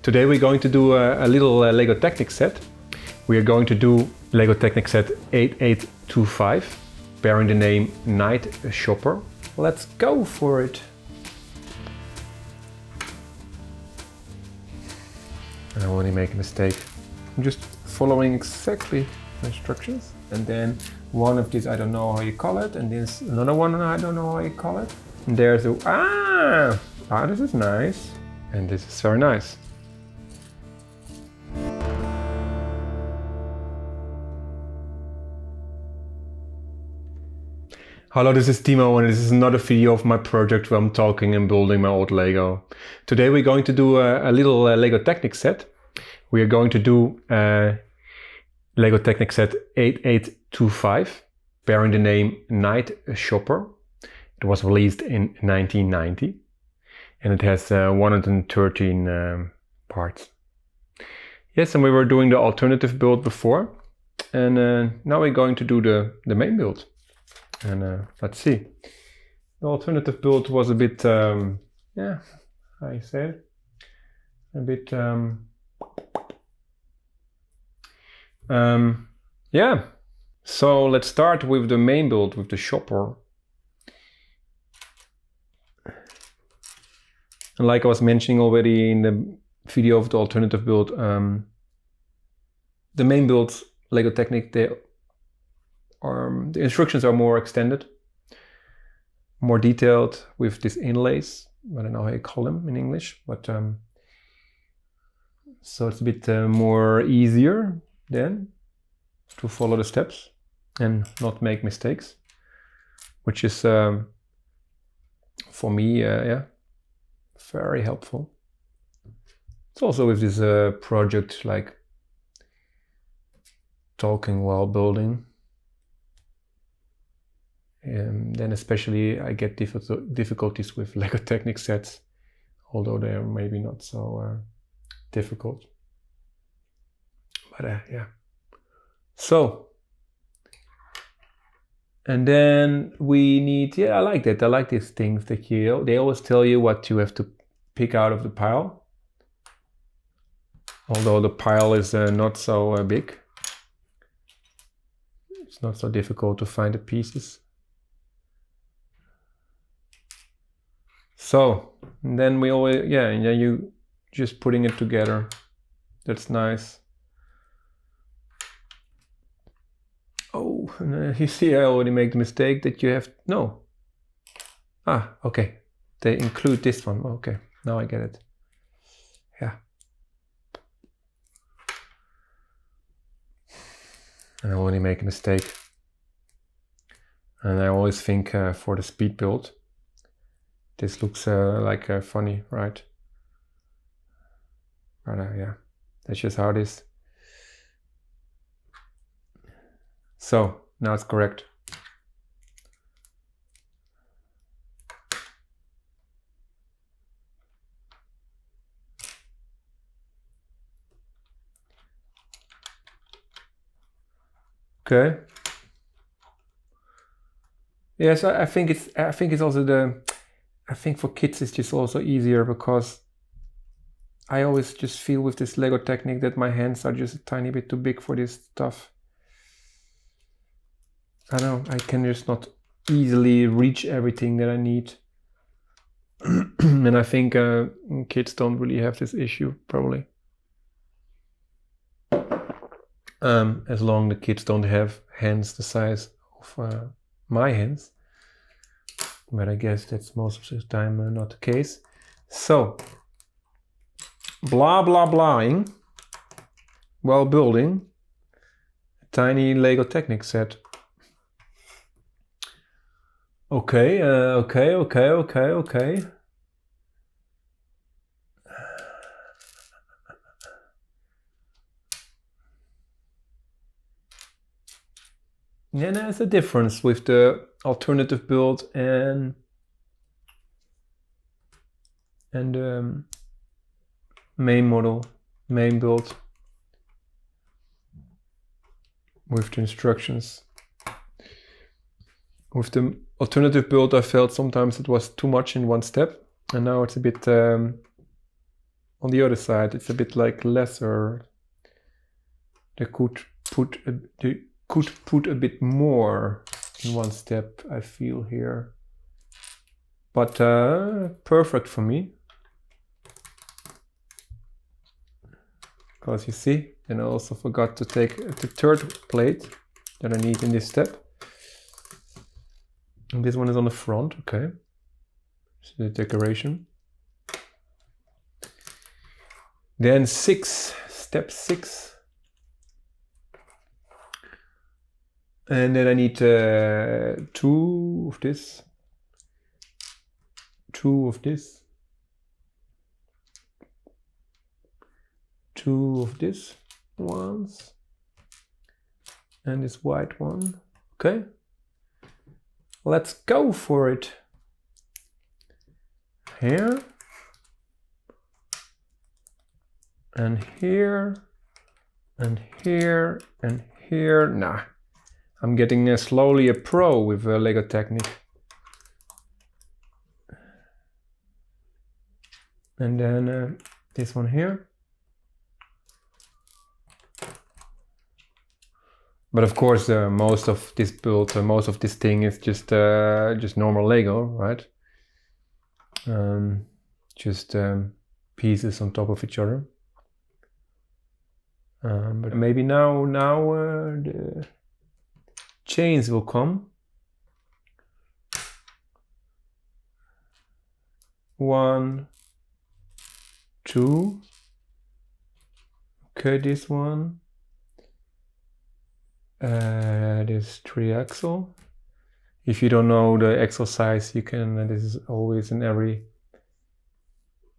Today we're going to do a little LEGO Technic set. We are going to do LEGO Technic set 8825, bearing the name Night Shopper. Let's go for it. I only make a mistake. I'm just following exactly the instructions. And then one of these, I don't know how you call it. And there's another one, I don't know how you call it. And there's a, this is nice. And this is very nice. Hello, this is Timo and this is another video of my project where I'm talking and building my old Lego. Today we're going to do a little LEGO Technic set. We are going to do LEGO Technic set 8825, bearing the name Night Shopper. It was released in 1990 and it has 113 parts. Yes, and we were doing the alternative build before, and now we're going to do the main build. And let's see. The alternative build was a bit, yeah, I said, a bit, yeah. So let's start with the main build, with the shopper. And like I was mentioning already in the video of the alternative build, the main build, LEGO Technic, the instructions are more extended, more detailed with these inlays. I don't know how you call them in English, but so it's a bit more easier then to follow the steps and not make mistakes, which is for me, yeah, very helpful. It's also with this project like talking while building. Then especially I get difficulties with LEGO Technic sets, although they are maybe not so difficult. But yeah. So, and then we need, yeah, I like that. I like these things that they always tell you what you have to pick out of the pile. Although the pile is not so big. It's not so difficult to find the pieces. So, and then we always, yeah, and then you just putting it together. That's nice. Oh, and you see, I already made the mistake that you have, no. Ah, okay. They include this one. Okay, now I get it. Yeah. And I already make a mistake. And I always think for the speed build, this looks like funny, right? But yeah, that's just how it is. So now it's correct. Okay. Yes, I think it's also I think for kids it's just also easier because I always just feel with this LEGO Technic that my hands are just a tiny bit too big for this stuff. I know, I can just not easily reach everything that I need. And I think kids don't really have this issue, probably. As long as the kids don't have hands the size of my hands. But I guess that's most of the time not the case. So, blah blah blahing while building a tiny LEGO Technic set. Okay, okay. Yeah, there's a difference with the alternative build and main build with the instructions. With the alternative build, I felt sometimes it was too much in one step, and now it's a bit on the other side, it's a bit like lesser. They could put a bit more in one step, I feel here. But perfect for me. Because you see, and I also forgot to take the third plate that I need in this step. And this one is on the front, okay. So the decoration. Then step 6. And then I need 2 of this. 2 of this. 2 of this ones. And this white one. Okay. Let's go for it. Here. And here. And here. And here. Nah. I'm getting slowly a pro with LEGO Technic. And then this one here. But of course, most of this build, most of this thing is just normal Lego, right? Just pieces on top of each other. But maybe now the chains will come. 1, 2. Okay, this one. This 3 axle. If you don't know the axle size, you can, this is always in every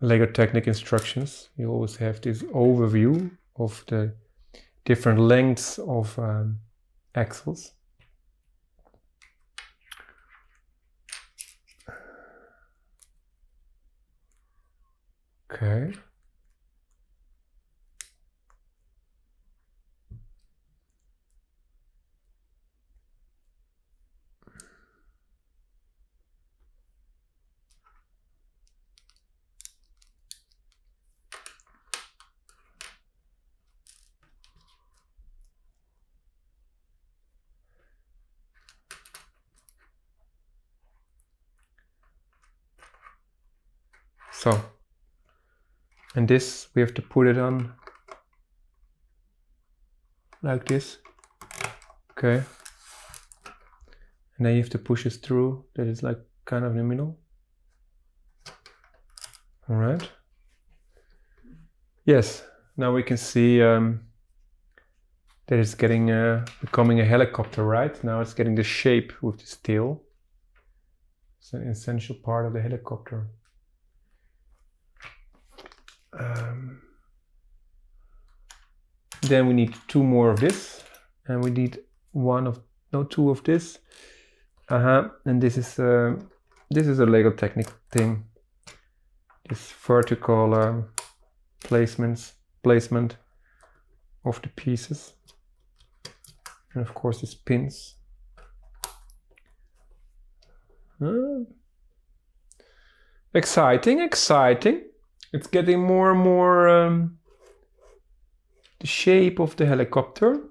LEGO Technic instructions. You always have this overview of the different lengths of axles. Okay. So, and this, we have to put it on like this. Okay. And then you have to push it through. That is like kind of in the middle. All right. Yes, now we can see that it's getting becoming a helicopter, right? Now it's getting the shape with this tail. It's an essential part of the helicopter. Then we need 2 more of this, and we need 2 of this. And this is a LEGO Technic thing. This vertical placement of the pieces, and of course these pins. Exciting! It's getting more and more the shape of the helicopter.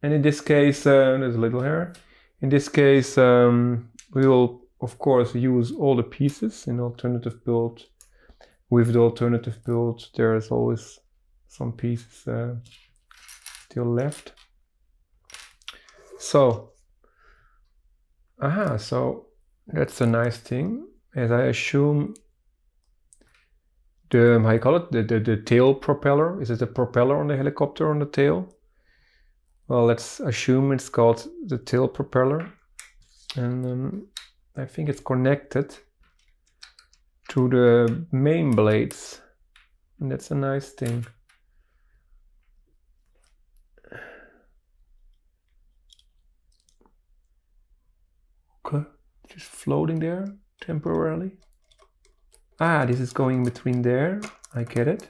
And in this case, there's a little hair. In this case, we will of course use all the pieces in alternative build. With the alternative build, there is always some pieces still left. So, so that's a nice thing. As I assume, the, how you call it, the tail propeller. Is it a propeller on the helicopter on the tail? Well, let's assume it's called the tail propeller. And I think it's connected to the main blades. And that's a nice thing. Okay, just floating there temporarily. This is going between there. I get it.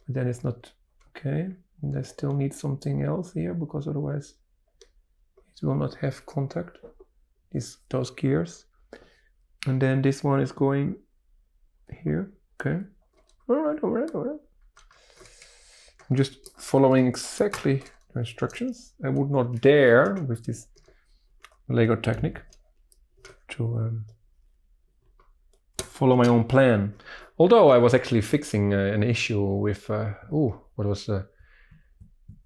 But then it's not okay. And I still need something else here because otherwise it will not have contact. Those gears. And then this one is going here. Okay. All right. I'm just following exactly the instructions. I would not dare with this LEGO Technic to follow my own plan. Although I was actually fixing an issue with what was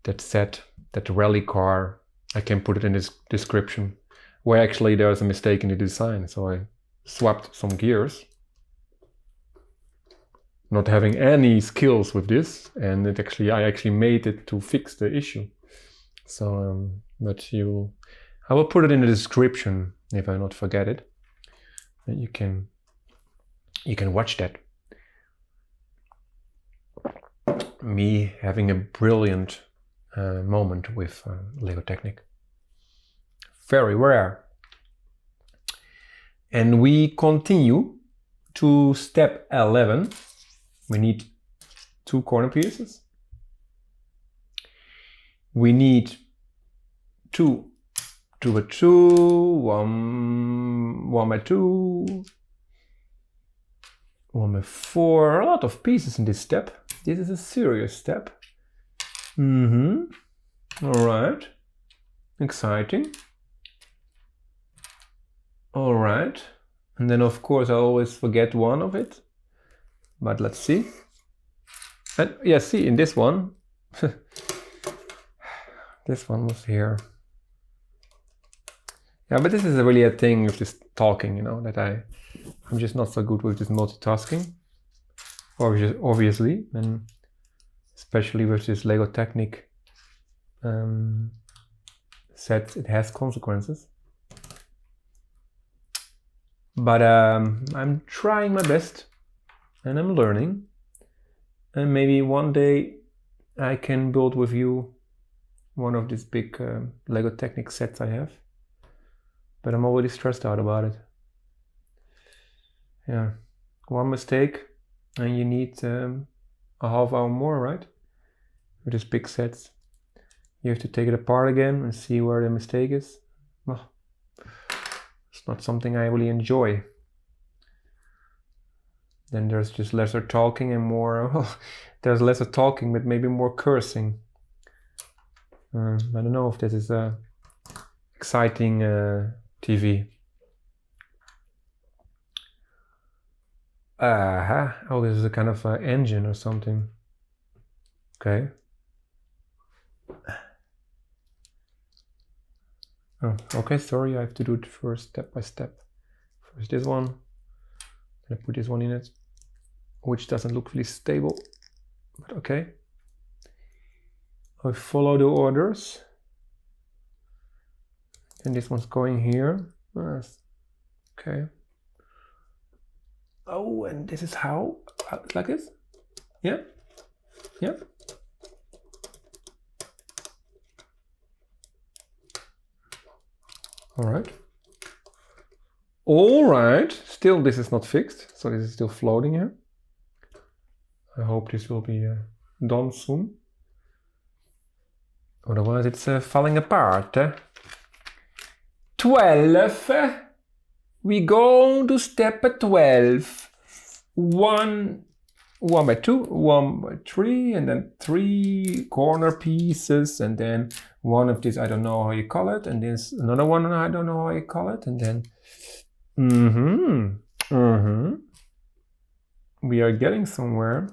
that set, that rally car. I can put it in this description, where actually there was a mistake in the design. So I swapped some gears, not having any skills with this, and I actually made it to fix the issue. So, but I will put it in the description if I not forget it. And you can watch that. Me having a brilliant moment with LEGO Technic. Very rare. And we continue to step 11. We need 2 corner pieces. We need 2 by 2, 1 by 2, 1 by 4. A lot of pieces in this step. This is a serious step. All right. Exciting. All right. And then of course I always forget one of it. But let's see. And yeah, see in this one, this one was here. Yeah, but this is really a thing with this talking, you know, that I'm just not so good with this multitasking. Obviously, and especially with this LEGO Technic set, it has consequences. But I'm trying my best and I'm learning, and maybe one day I can build with you one of these big LEGO Technic sets I have, but I'm already stressed out about it. Yeah, one mistake and you need a half hour more, right? With these big sets, you have to take it apart again and see where the mistake is. Well, it's not something I really enjoy. Then there's just lesser talking and more, well, there's lesser talking but maybe more cursing. I don't know if this is exciting TV. Oh, this is a kind of engine or something. Okay. Oh, okay, sorry, I have to do it first, step by step. First this one, then I put this one in it, which doesn't look really stable, but okay. I follow the orders. And this one's going here. Okay. Oh, and this is how, like this? Yeah, yeah. All right. All right, still this is not fixed, so this is still floating here. I hope this will be done soon. Otherwise it's falling apart. 12. We go to step 12. 1 by 2, 1 by 3, and then 3 corner pieces, and then one of these, I don't know how you call it, and there's another one, I don't know how you call it, and then we are getting somewhere.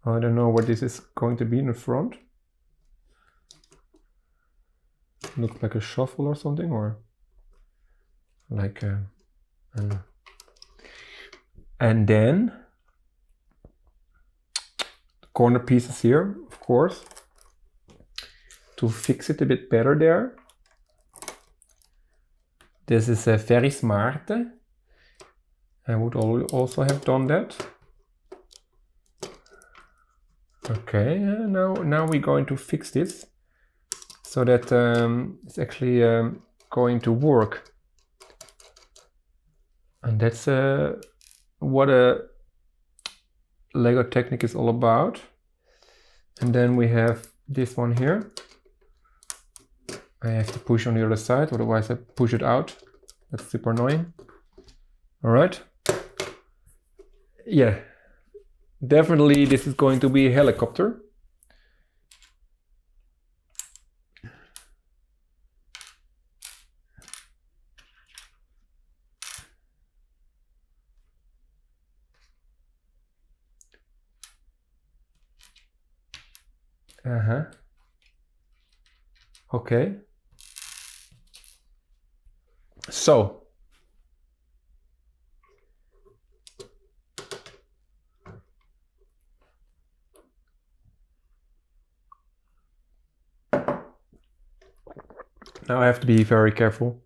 I don't know what this is going to be in the front. Looks like a shuffle or something, or like a, and then corner pieces here, of course, to fix it a bit better there. This is very smart. I would also have done that. Okay, now we're going to fix this so that it's actually going to work. And that's what a LEGO Technic is all about. And then we have this one here. I have to push on the other side, otherwise I push it out. That's super annoying. All right. yeah, definitely this is going to be a helicopter. Okay. So now I have to be very careful.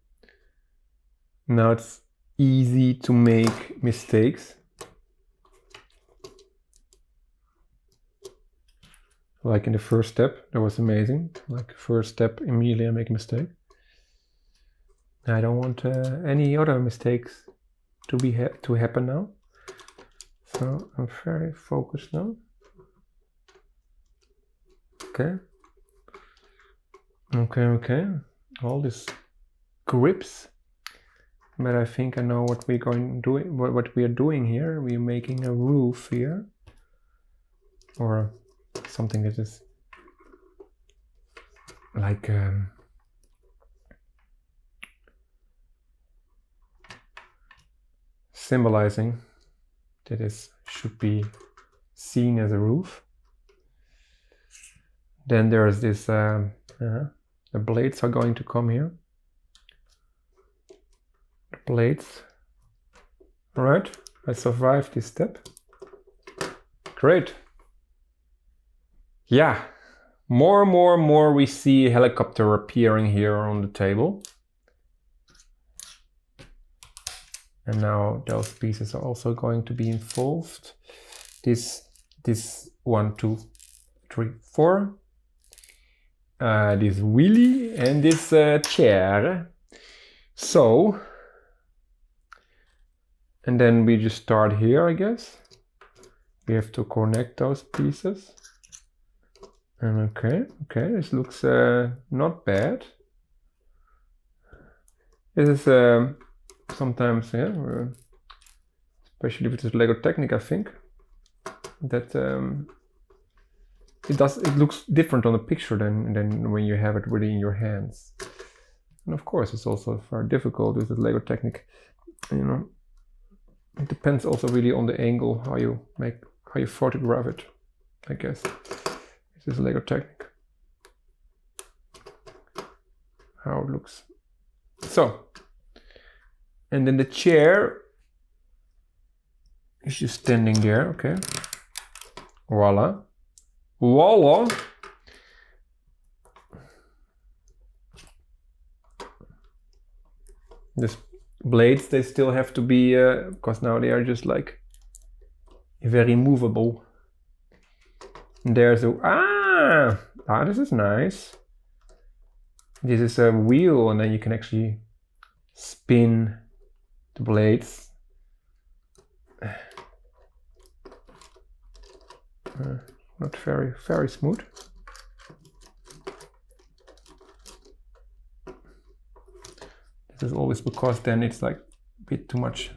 Now it's easy to make mistakes. Like in the first step, that was amazing. Like first step, immediately I make a mistake. I don't want any other mistakes to happen now. So I'm very focused now. Okay. Okay. All these grips. But I think I know what we're going to do. What we are doing here. We're making a roof here, or something that is like symbolizing that it should be seen as a roof. Then there's this. The blades are going to come here. The blades. All right, I survived this step. Great. Yeah, more we see a helicopter appearing here on the table. And now those pieces are also going to be involved. This 1, 2, 3, 4. This wheelie and this chair. So, and then we just start here, I guess. We have to connect those pieces. And okay, this looks not bad. This is sometimes, yeah, especially with this LEGO Technic, I think that it looks different on the picture than when you have it really in your hands. And of course, it's also very difficult with the LEGO Technic. You know, it depends also really on the angle how you photograph it, I guess. This is LEGO Technic. How it looks. So, and then the chair is just standing there. Okay. Voila. Voila. These blades, they still have to be, because now they are just like very movable. And there's a, this is nice. This is a wheel, and then you can actually spin the blades. Not very smooth. This is always because then it's like a bit too much.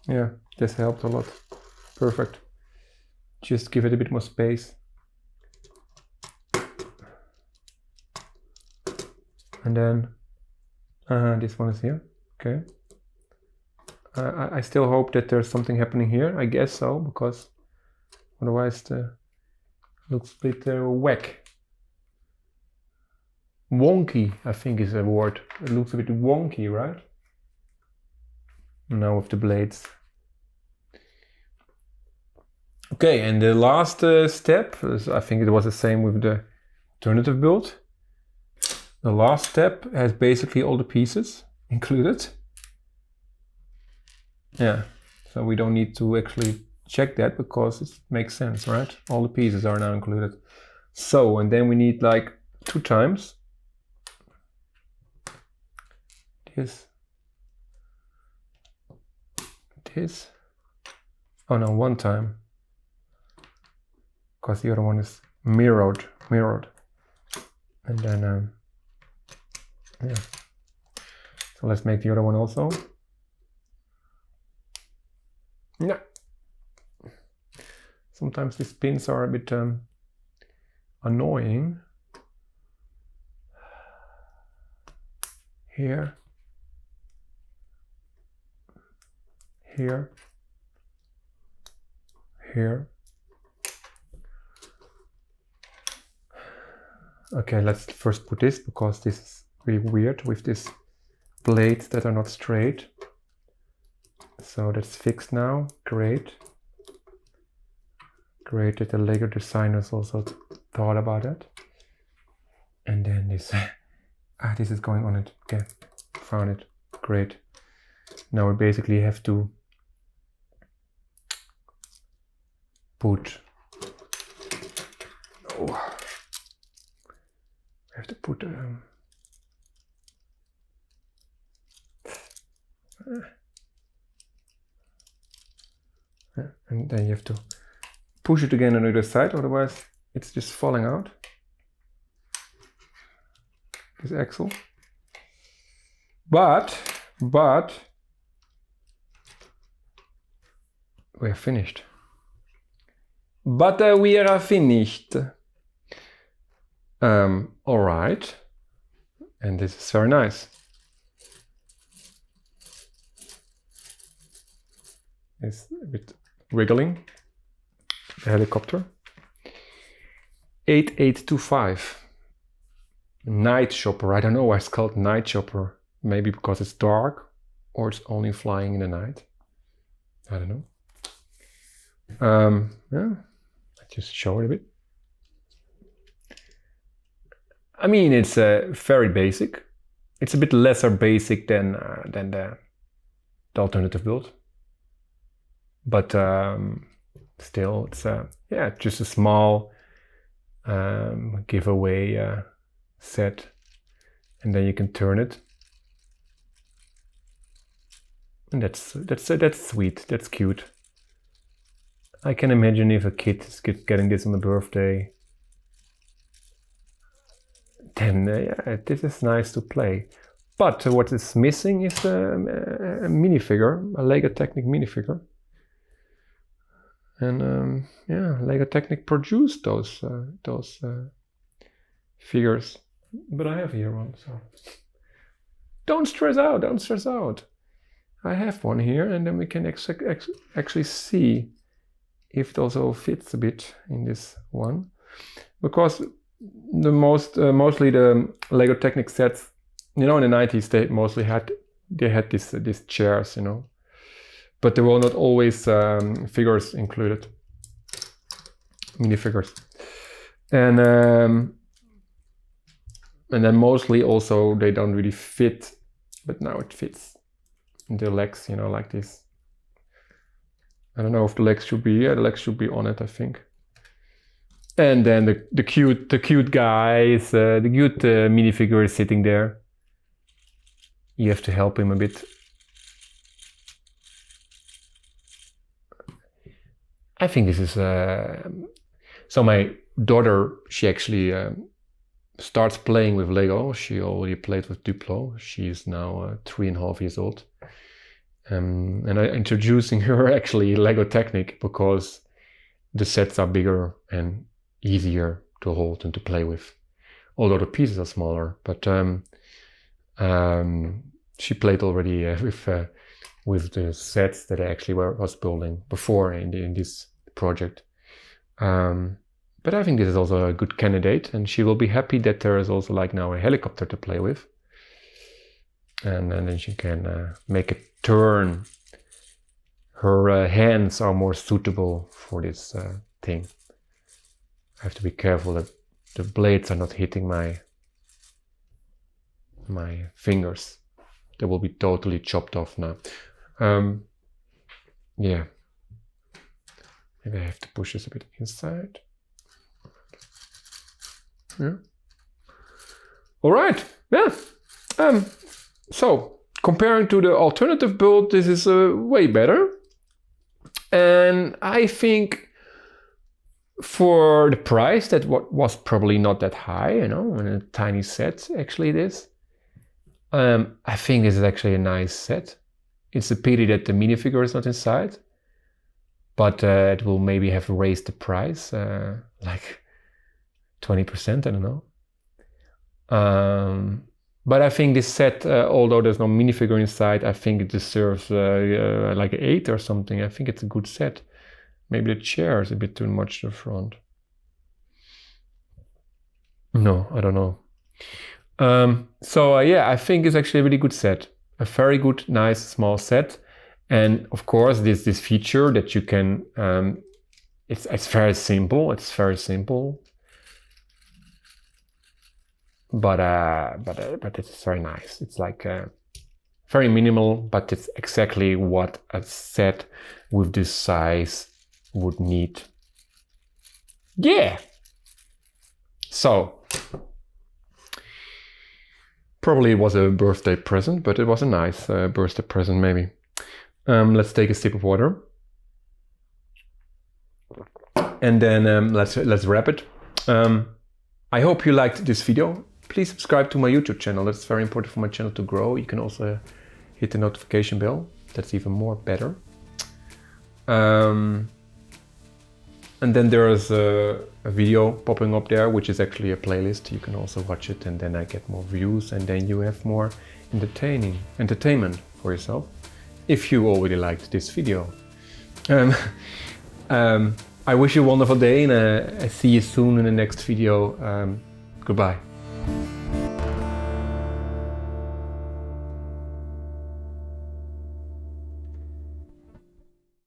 Yeah, this helped a lot. Perfect. Just give it a bit more space. And then this one is here. Okay. I still hope that there's something happening here. I guess so, because otherwise it looks a bit whack. Wonky, I think is a word. It looks a bit wonky, right? Now with the blades. Okay, and the last step, I think it was the same with the alternative build. The last step has basically all the pieces included. Yeah, so we don't need to actually check that because it makes sense, right? All the pieces are now included. So, and then we need like 2 times this. Oh no, 1 time, because the other one is mirrored. And then yeah, so let's make the other one also. Yeah. Sometimes these pins are a bit annoying. Here. Here. Here. Okay, let's first put this, because this is really weird with these blades that are not straight. So that's fixed now. Great. Great that the LEGO designers also thought about that. And then this, this is going on it. Okay, found it. Great. Now we basically have to put, we have to put and then you have to push it again on the other side, otherwise it's just falling out. This axle. But we are finished. But we are finished. All right. And this is very nice. It's a bit wiggling. The helicopter. 8825. Night Chopper. I don't know why it's called Night Chopper. Maybe because it's dark, or it's only flying in the night. I don't know. Yeah, I just show it a bit. I mean, it's very basic. It's a bit lesser basic than the alternative build, but still, it's yeah, just a small giveaway set, and then you can turn it, and that's sweet. That's cute. I can imagine if a kid is getting this on the birthday, then yeah, this is nice to play. But what is missing is a minifigure, a LEGO Technic minifigure. And yeah, LEGO Technic produced those figures. But I have here one, so don't stress out, don't stress out. I have one here, and then we can actually see if it also fits a bit in this one, because the mostly the LEGO Technic sets, you know, in the 90s they mostly had these chairs, you know, but there were not always figures included, minifigures, and then mostly also they don't really fit, but now it fits. The legs, you know, like this. I don't know if the legs should be, yeah, the legs should be on it, I think. And then the cute guys, the cute minifigure is sitting there. You have to help him a bit. I think this is so my daughter, she actually starts playing with Lego. She already played with Duplo. She is now 3.5 years old. And I'm introducing her actually LEGO Technic because the sets are bigger and easier to hold and to play with, although the pieces are smaller. But she played already with the sets that I actually was building before in this project. But I think this is also a good candidate, and she will be happy that there is also like now a helicopter to play with. And then she can make a turn. Her hands are more suitable for this thing. I have to be careful that the blades are not hitting my fingers. They will be totally chopped off now. Yeah. Maybe I have to push this a bit inside. Yeah. All right. Yeah. So, comparing to the alternative build, this is way better. And I think for the price, that was probably not that high, you know, and a tiny set actually it is. I think this is actually a nice set. It's a pity that the minifigure is not inside. but it will maybe have raised the price like 20%, I don't know. But I think this set, although there's no minifigure inside, I think it deserves like an 8 or something. I think it's a good set. Maybe the chair is a bit too much to the front. No, I don't know. So yeah, I think it's actually a really good set. A very good, nice, small set. And of course, this feature that you can, it's very simple. It's very simple. But it's very nice. It's like very minimal, but it's exactly what a set with this size would need. Yeah. So probably it was a birthday present, but it was a nice birthday present maybe. Let's take a sip of water, and then let's wrap it. I hope you liked this video. Please subscribe to my YouTube channel. That's very important for my channel to grow. You can also hit the notification bell. That's even more better. And then there is a video popping up there, which is actually a playlist. You can also watch it, and then I get more views, and then you have more entertainment for yourself, if you already liked this video. I wish you a wonderful day, and I see you soon in the next video. Goodbye.